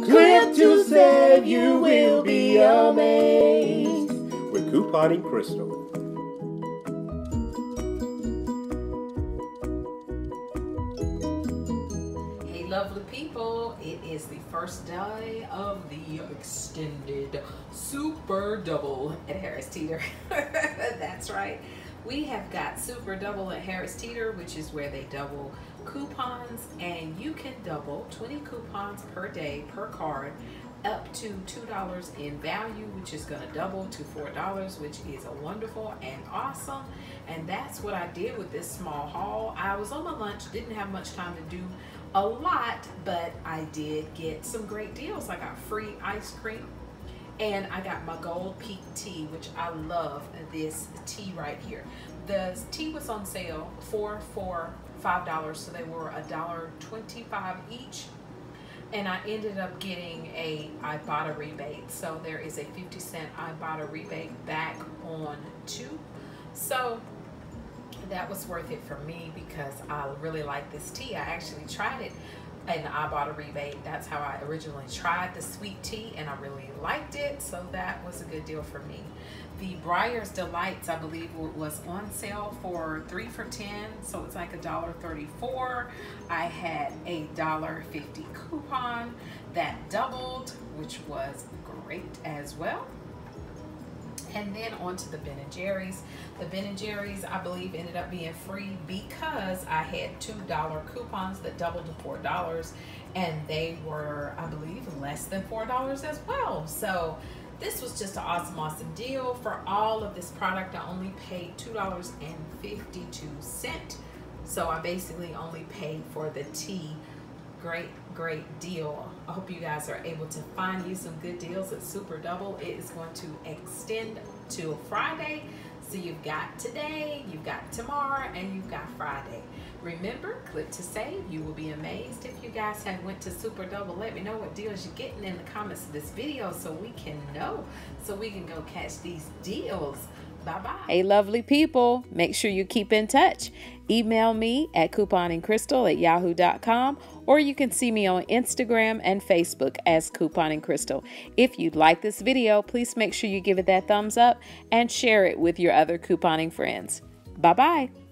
Clip to save, you will be amazed with Couponing Crystle. Hey lovely people, it is the first day of the extended Super Double at Harris Teeter. That's right. We have got Super Double at Harris Teeter, which is where they double coupons, and you can double 20 coupons per day per card up to $2 in value, which is going to double to $4, which is a wonderful and awesome. And that's what I did with this small haul. I was on my lunch, didn't have much time to do a lot, but I did get some great deals. I got free ice cream, and I got my Gold Peak tea, which I love this tea right here. The tea was on sale for $5, so they were $1.25 each. And I ended up getting a Ibotta rebate. So there is a 50-cent Ibotta rebate back on 2. So that was worth it for me because I really like this tea. I actually tried it in the Ibotta rebate. That's how I originally tried the sweet tea, and I really liked it. So that was a good deal for me. The Breyer's Delights, I believe, was on sale for 3 for $10, so it's like $1.34. I had a $1.50 coupon that doubled, which was great as well. And then on to the Ben & Jerry's. The Ben & Jerry's, I believe, ended up being free because I had $2 coupons that doubled to $4, and they were, I believe, less than $4 as well. So this was just an awesome deal. For all of this product, I only paid $2.52. So I basically only paid for the tea. Great deal. I hope you guys are able to find you some good deals at Super Double. It is going to extend to Friday. So you've got today, you've got tomorrow, and you've got Friday. Remember, click to save. You will be amazed if you guys have went to Super Double. Let me know what deals you're getting in the comments of this video so we can know, so we can go catch these deals. Bye-bye. Hey, lovely people, make sure you keep in touch. Email me at couponingcrystle@yahoo.com, or you can see me on Instagram and Facebook as Couponing Crystle. If you like this video, please make sure you give it that thumbs up and share it with your other couponing friends. Bye-bye.